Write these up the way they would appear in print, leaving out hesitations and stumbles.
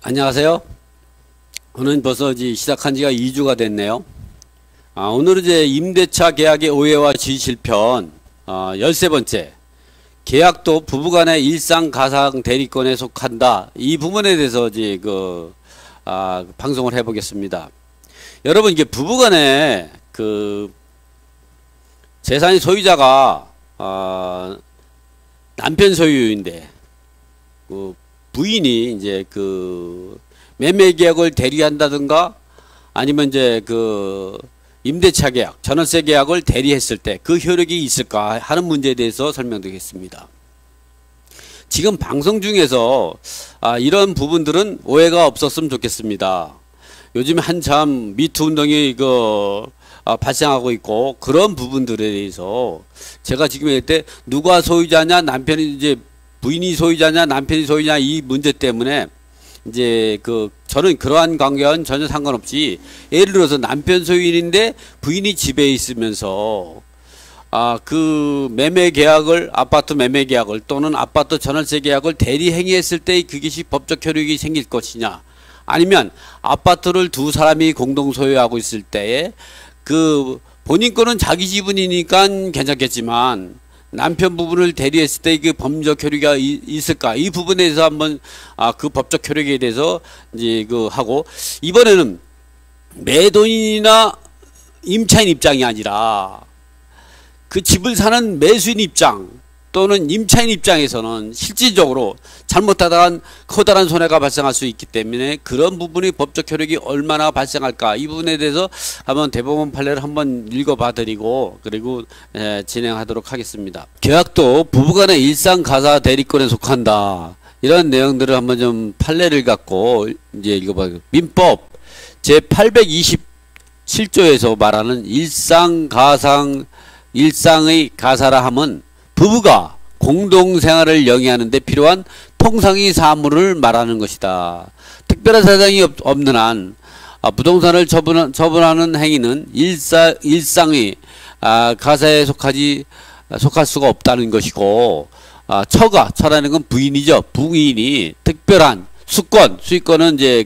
안녕하세요. 오늘 벌써 이제 시작한 지가 2주가 됐네요. 오늘은 이제 임대차 계약의 오해와 지실편 13번째 계약도 부부간의 일상 가상 대리권에 속한다. 이 부분에 대해서 이제 방송을 해보겠습니다. 여러분, 이게 부부간에 재산의 소유자가 남편 소유인데 부인이 이제 매매 계약을 대리한다든가 아니면 이제 임대차 계약, 전월세 계약을 대리했을 때 그 효력이 있을까 하는 문제에 대해서 설명드리겠습니다. 지금 방송 중에서 이런 부분들은 오해가 없었으면 좋겠습니다. 요즘 한참 미투 운동이 발생하고 있고, 그런 부분들에 대해서 제가 지금 할 때 누가 소유자냐, 남편이 이제 부인이 소유자냐 남편이 소유자냐 이 문제 때문에 이제 저는 그러한 관계와는 전혀 상관없이, 예를 들어서 남편 소유인인데 부인이 집에 있으면서 매매 계약을, 아파트 매매 계약을 또는 아파트 전월세 계약을 대리 행위했을 때 그것이 법적 효력이 생길 것이냐, 아니면 아파트를 두 사람이 공동 소유하고 있을 때에 본인 거는 자기 지분이니까 괜찮겠지만 남편 부분을 대리했을 때 그 법적 효력이 있을까, 이 부분에 대해서 한번 그 법적 효력에 대해서 이제 하고, 이번에는 매도인이나 임차인 입장이 아니라 그 집을 사는 매수인 입장 또는 임차인 입장에서는 실질적으로 잘못하다간 커다란 손해가 발생할 수 있기 때문에 그런 부분의 법적 효력이 얼마나 발생할까, 이 부분에 대해서 한번 대법원 판례를 한번 읽어봐 드리고 그리고 진행하도록 하겠습니다. 계약도 부부간의 일상 가사 대리권에 속한다. 이런 내용들을 한번 좀 판례를 갖고 이제 읽어봐요. 민법 제827조에서 말하는 일상의 가사라 함은 부부가 공동생활을 영위하는 데 필요한 통상의 사물을 말하는 것이다. 특별한 사정이 없는 한 부동산을 처분하는 행위는 일상의 가사에 속할 수가 없다는 것이고, 처라는 건 부인이죠. 부인이 특별한 수익권은 이제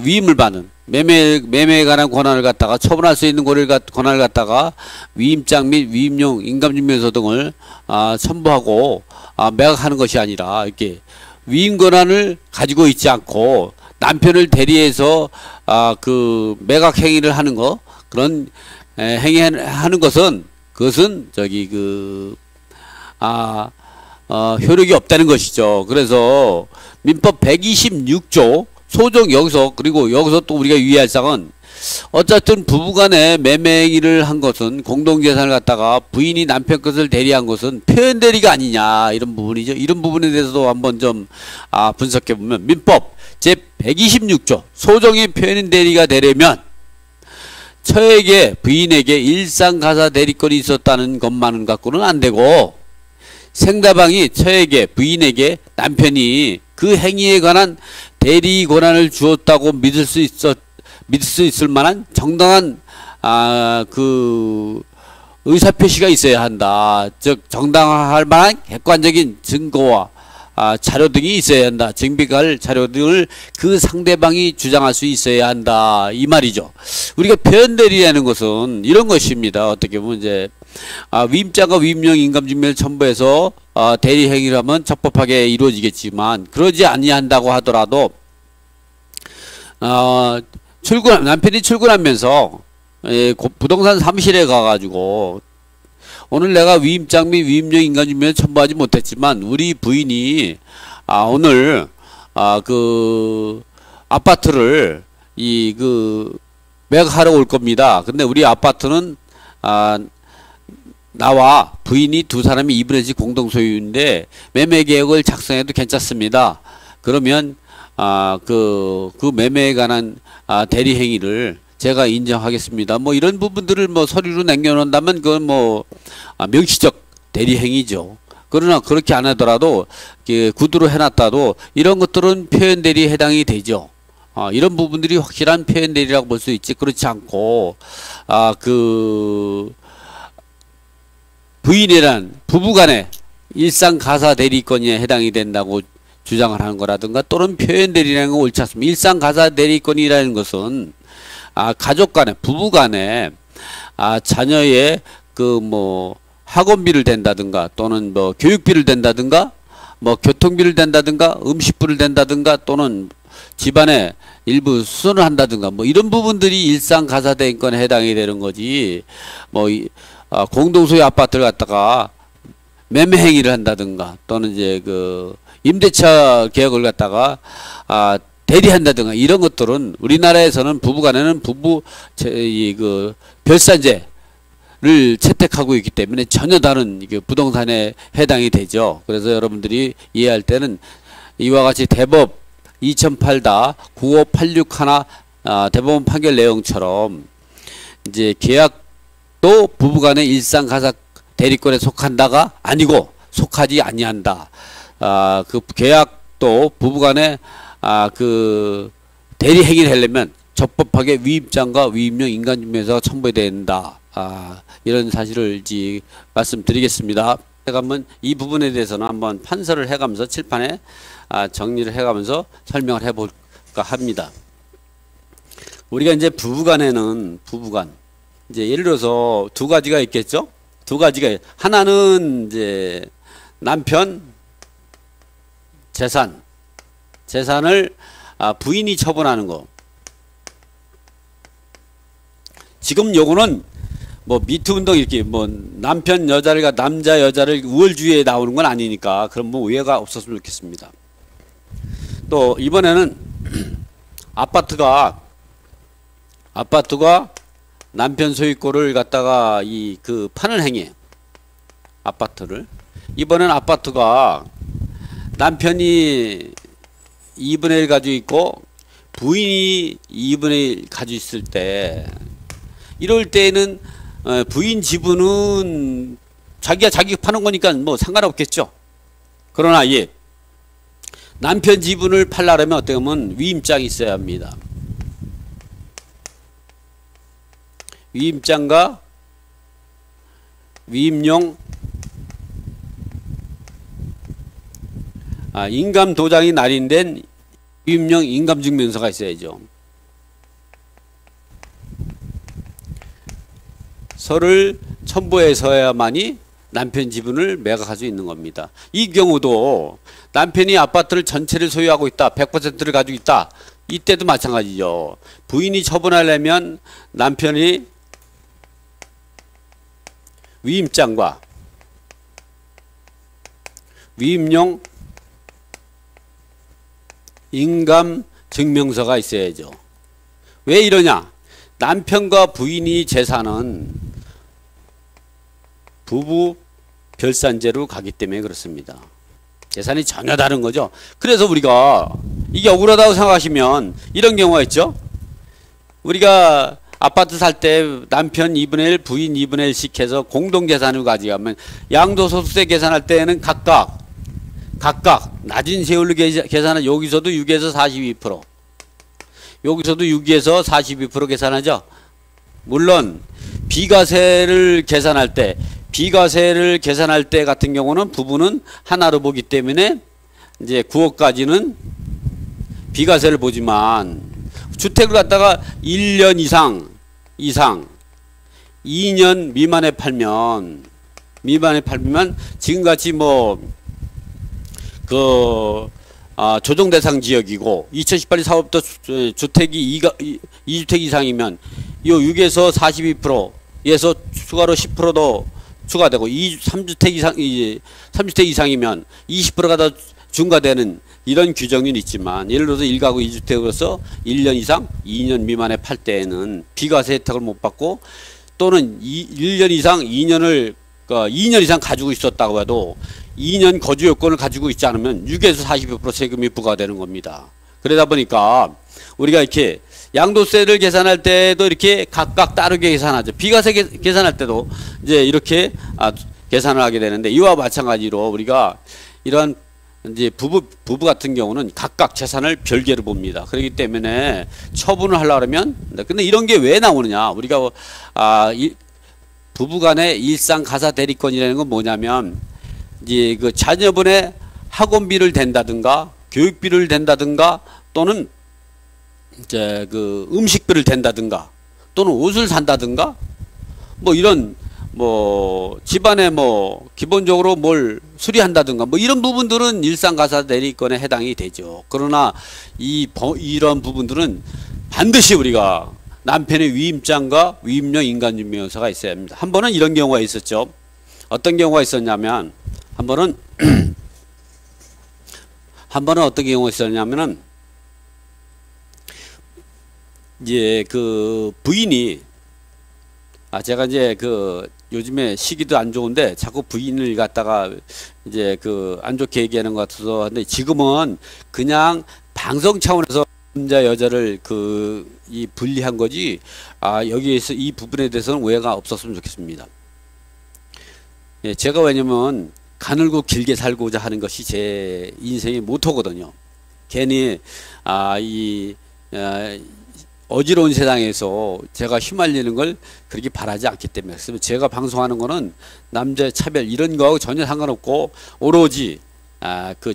위임을 받는 매매에 관한 권한을 갖다가 처분할 수 있는 권한을 갖다가 위임장 및 위임용 인감증명서 등을 첨부하고 매각하는 것이 아니라, 이렇게 위임 권한을 가지고 있지 않고 남편을 대리해서 매각 행위를 하는 거, 그런 행위하는 것은 효력이 없다는 것이죠. 그래서 민법 126조 소정, 그리고 여기서 또 우리가 유의할 사항은, 어쨌든 부부간에 매매 행위를 한 것은, 공동재산을 갖다가 부인이 남편 것을 대리한 것은 표현 대리가 아니냐, 이런 부분이죠. 이런 부분에 대해서도 한번 좀 분석해 보면, 민법 제 126조 소정의 표현 대리가 되려면 부인에게 일상가사 대리권이 있었다는 것만은 갖고는 안 되고, 상대방이 부인에게 남편이 그 행위에 관한 대리 권한을 주었다고 믿을 수 있을 만한 정당한 의사표시가 있어야 한다. 즉 정당할 만한 객관적인 증거와 자료 등이 있어야 한다. 증빙할 자료 등을 그 상대방이 주장할 수 있어야 한다, 이 말이죠. 우리가 표현대리라는 것은 이런 것입니다. 어떻게 보면 이제 위임자가 위임용 인감증명을 첨부해서 대리 행위를 하면 적법하게 이루어지겠지만, 그러지 아니한다고 하더라도 남편이 출근하면서 부동산 사무실에 가가지고, 오늘 내가 위임장 및 위임용 인감증명을 첨부하지 못했지만 우리 부인이 오늘 아파트를 매각하러 올 겁니다. 근데 우리 아파트는 나와 부인이 두 사람이 2분의 1씩 공동 소유인데 매매 계획을 작성해도 괜찮습니다. 그러면 그 매매에 관한 대리 행위를 제가 인정하겠습니다. 뭐 이런 부분들을 서류로 남겨놓는다면 그건 명시적 대리 행위죠. 그러나 그렇게 안 하더라도 구두로 해놨다도 이런 것들은 표현 대리에 해당이 되죠. 이런 부분들이 확실한 표현 대리라고 볼 수 있지, 그렇지 않고 부부간의 일상 가사 대리권에 해당이 된다고 주장을 하는 거라든가 또는 표현 대리라는 건 옳지 않습니다. 일상 가사 대리권이라는 것은 가족 간에 부부 간에 자녀의 그 뭐 학원비를 댄다든가 또는 뭐 교육비를 댄다든가 뭐 교통비를 댄다든가 음식비를 댄다든가 또는 집안에 일부 수선을 한다든가 뭐 이런 부분들이 일상 가사 대리권에 해당이 되는 거지. 뭐 공동소유 아파트를 갖다가 매매 행위를 한다든가 또는 이제 그 임대차 계약을 갖다가 대리한다든가 이런 것들은 우리나라에서는 부부간에는 그 별산제를 채택하고 있기 때문에 전혀 다른 부동산에 해당이 되죠. 그래서 여러분들이 이해할 때는 이와 같이 대법 2008-95861 대법원 판결 내용처럼 이제 계약도 부부간의 일상 가사 대리권에 속한다가 아니고 속하지 아니한다. 그 계약도 부부간에 그 대리 행위를 하려면 적법하게 위임장과 위임용 인감증명서가 첨부해야 된다. 이런 사실을 말씀드리겠습니다. 제가 한번 이 부분에 대해서는 한번 판서를 해가면서 칠판에 정리를 해가면서 설명을 해볼까 합니다. 우리가 이제 부부간에는 이제 예를 들어서 두 가지가 있겠죠. 두 가지가 하나는 이제 남편 재산을 부인이 처분하는 거. 지금 요거는 뭐 미투 운동 이렇게 뭐 남자 여자를 우월주의에 나오는 건 아니니까 그럼 뭐 오해가 없었으면 좋겠습니다. 또 이번에는 아파트가 남편 소유권을 갖다가 그 파는 행위. 아파트를. 이번엔 아파트가 남편이 2분의 1 가지고 있고 부인이 2분의 1 가지고 있을 때 이럴 때는 부인 지분은 자기가 파는 거니까 뭐 상관없겠죠. 그러나 남편 지분을 팔려면 어떻게 보면 위임장이 있어야 합니다. 위임장과 위임용 인감 도장이 날인된 위임용 인감증명서가 있어야죠. 서를 첨부해서야만이 남편 지분을 매각할 수 있는 겁니다. 이 경우도 남편이 아파트를 전체를 소유하고 있다. 100%를 가지고 있다. 이때도 마찬가지죠. 부인이 처분하려면 남편이 위임장과 위임용 인감증명서가 있어야죠. 왜 이러냐? 남편과 부인이 재산은 부부 별산제로 가기 때문에 그렇습니다. 재산이 전혀 다른 거죠. 그래서 우리가 이게 억울하다고 생각하시면 이런 경우가 있죠. 우리가 아파트 살 때 남편 2분의 1, 부인 2분의 1씩 해서 공동재산을 가져가면 양도소득세 계산할 때는 각각 낮은 세율로 계산하죠. 여기서도 6에서 42%, 여기서도 6에서 42% 계산하죠. 물론 비과세를 계산할 때 같은 경우는 부부는 하나로 보기 때문에 이제 9억까지는 비과세를 보지만 주택을 갖다가 1년 이상 2년 미만에 팔면 지금같이 뭐 조정 대상 지역이고 2018년 사업부터 주택이 2주택 이상이면 요 6에서 42%에서 추가로 10%도 추가되고 3주택 이상이면 20%가 더 중과되는 이런 규정은 있지만 예를 들어서 1가구 2주택으로서 1년 이상 2년 미만에 팔 때에는 비과세 혜택을 못 받고 또는 1년 이상 2년 이상 가지고 있었다고 해도 2년 거주 요건을 가지고 있지 않으면 6에서 42% 세금이 부과되는 겁니다. 그러다 보니까 우리가 이렇게 양도세를 계산할 때도 이렇게 각각 다르게 계산하죠. 비과세 계산할 때도 이제 이렇게 계산을 하게 되는데 이와 마찬가지로 우리가 이러한 이제 부부 같은 경우는 각각 재산을 별개로 봅니다. 그렇기 때문에 처분을 하려고 하면 근데 이런 게 왜 나오느냐? 우리가 부부 간의 일상 가사 대리권이라는 건 뭐냐면 이제 그 자녀분의 학원비를 댄다든가 교육비를 댄다든가 또는 이제 그 음식비를 댄다든가 또는 옷을 산다든가 뭐 이런 뭐 집안에 뭐 기본적으로 뭘 수리한다든가 뭐 이런 부분들은 일상가사 대리권에 해당이 되죠. 그러나 이런 부분들은 반드시 우리가 남편의 위임장과 위임령 인간증명서가 있어야 합니다. 한 번은 이런 경우가 있었죠. 어떤 경우가 있었냐면 한 번은 어떤 경우가 있었냐면은 이제 그 부인이 제가 이제 그 요즘에 시기도 안 좋은데 자꾸 부인을 갖다가 이제 그 안 좋게 얘기하는 것 같아서 근데 지금은 그냥 방송 차원에서 남자 여자를 이 분리한 거지 여기에서 이 부분에 대해서는 오해가 없었으면 좋겠습니다. 예, 제가 왜냐면 가늘고 길게 살고자 하는 것이 제 인생의 모토거든요. 괜히 어지러운 세상에서 제가 휘말리는 걸 그렇게 바라지 않기 때문에 그래서 제가 방송하는 거는 남자의 차별 이런 거하고 전혀 상관없고 오로지 그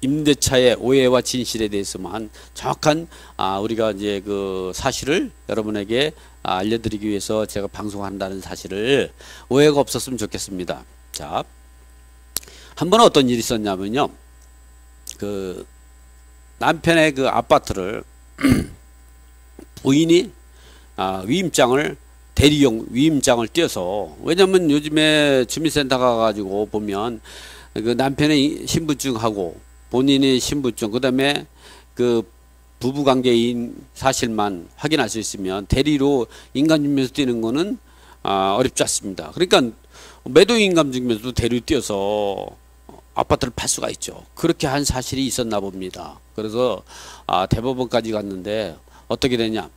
임대차의 오해와 진실에 대해서만 정확한 우리가 이제 그 사실을 여러분에게 알려드리기 위해서 제가 방송한다는 사실을 오해가 없었으면 좋겠습니다. 자, 한 번은 어떤 일이 있었냐면요. 그 남편의 그 아파트를 부인이 위임장을 대리용 위임장을 떼서 왜냐면 요즘에 주민센터 가가지고 보면 그 남편의 신분증하고 본인의 신분증 그다음에 그 부부관계인 사실만 확인할 수 있으면 대리로 인감증명서 떼는 거는 어렵지 않습니다. 그러니까 매도인감증명서도 대리로 떼어서 아파트를 팔 수가 있죠. 그렇게 한 사실이 있었나 봅니다. 그래서 대법원까지 갔는데 어떻게 되냐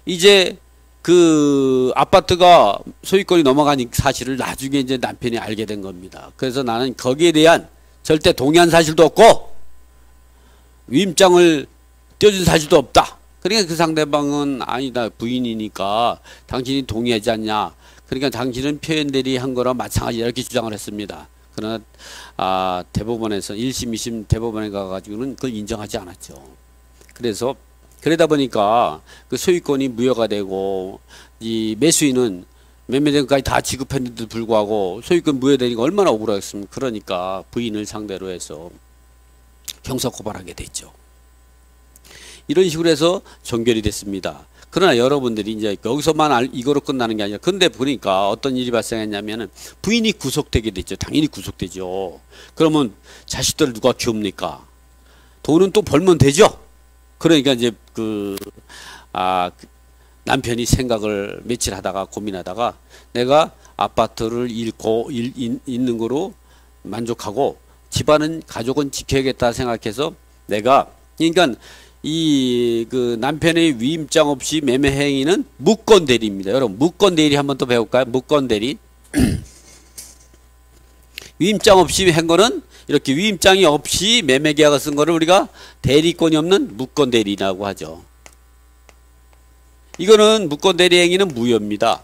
이제 그 아파트가 소유권이 넘어간 사실을 나중에 이제 남편이 알게 된 겁니다. 그래서 나는 거기에 대한 절대 동의한 사실도 없고 위임장을 떼어준 사실도 없다. 그러니까 그 상대방은 아니다 부인이니까 당신이 동의하지 않냐. 그러니까 당신은 표현대리 한 거랑 마찬가지 이렇게 주장을 했습니다. 그러나 대법원에서 1심 2심 대법원에 가가지고는 그걸 인정하지 않았죠. 그래서 그러다 보니까 그 소유권이 무효가 되고 이 매수인은 매매대금까지 다 지급했는데도 불구하고 소유권 무효되니까 얼마나 억울하겠습니까. 그러니까 부인을 상대로 해서 형사 고발하게 됐죠. 이런 식으로 해서 종결이 됐습니다. 그러나 여러분들이 이제 여기서만 이거로 끝나는 게 아니라 근데 보니까 어떤 일이 발생했냐면은 부인이 구속되게 됐죠. 당연히 구속되죠. 그러면 자식들을 누가 키웁니까? 돈은 또 벌면 되죠. 그러니까 이제 남편이 생각을 며칠 하다가 고민하다가 내가 아파트를 잃는 거로 만족하고 집안은 가족은 지켜야겠다 생각해서 내가 그러니까 그 남편의 위임장 없이 매매 행위는 무권 대리입니다. 여러분 무권 대리 한번 또 배울까요? 무권 대리 위임장 없이 한 거는 이렇게 위임장이 없이 매매 계약을 쓴 거를 우리가 대리권이 없는 무권 대리라고 하죠. 이거는 무권 대리 행위는 무효입니다.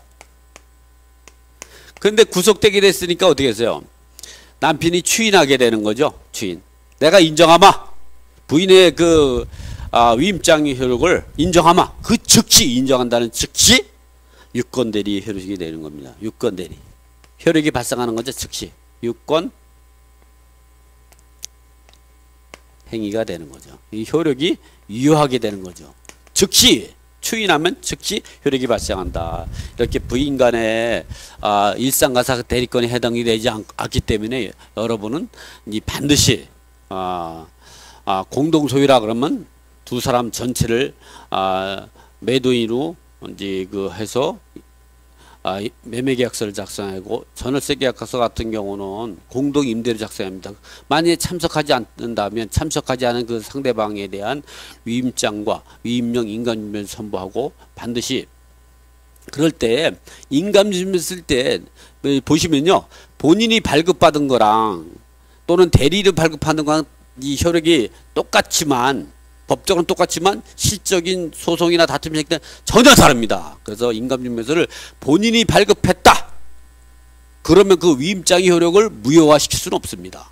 그런데 구속되게 됐으니까 어떻게 했어요? 남편이 추인하게 되는 거죠. 추인. 내가 인정하마. 부인의 그 위임장의 효력을 인정하마. 그 즉시 인정한다는 즉시 유권 대리 효력이 되는 겁니다. 유권 대리. 효력이 발생하는 거죠. 즉시. 유권 행위가 되는 거죠. 이 효력이 유효하게 되는 거죠. 즉시 추인하면 즉시 효력이 발생한다. 이렇게 부인 간의 일상가사 대리권에 해당이 되지 않기 때문에 여러분은 반드시 공동소유라 그러면 두 사람 전체를 매도인으로 이제 해서 매매계약서를 작성하고 전월세 계약서 같은 경우는 공동임대를 작성합니다. 만약에 참석하지 않는다면 참석하지 않은 그 상대방에 대한 위임장과 위임령 인감증명을 선보하고 반드시 그럴 때 인감증명 쓸 때 보시면요 본인이 발급받은 거랑 또는 대리를 발급하는 거랑 이 효력이 똑같지만 법적으로는 똑같지만 실적인 소송이나 다툼이 생길 때 전혀 다릅니다. 그래서 인감증명서를 본인이 발급했다. 그러면 그 위임장의 효력을 무효화시킬 수는 없습니다.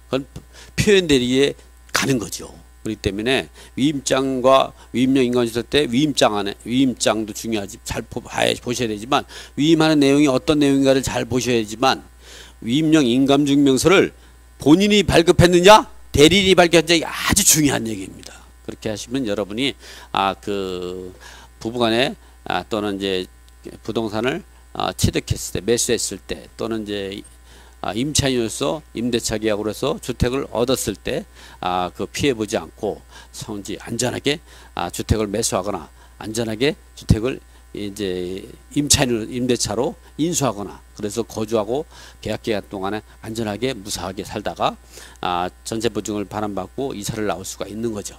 그건 표현 대리에 가는 거죠. 그렇기 때문에 위임장과 위임령 인감심사 때 위임장 안에 위임장도 중요하지 잘 보셔야 되지만 위임하는 내용이 어떤 내용인가를 잘 보셔야지만 위임령 인감증명서를 본인이 발급했느냐 대리인이 발급했느냐 아주 중요한 얘기입니다. 그렇게 하시면 여러분이 그 부부간에 또는 이제 부동산을 취득했을 때 매수했을 때 또는 이제 임차인으로서 임대차 계약으로 해서 주택을 얻었을 때 그 피해 보지 않고 성지 안전하게 주택을 매수하거나 안전하게 주택을 이제 임차인으로 임대차로 인수하거나 그래서 거주하고 계약 기간 동안에 안전하게 무사하게 살다가 전세 보증을 반환받고 이사를 나올 수가 있는 거죠.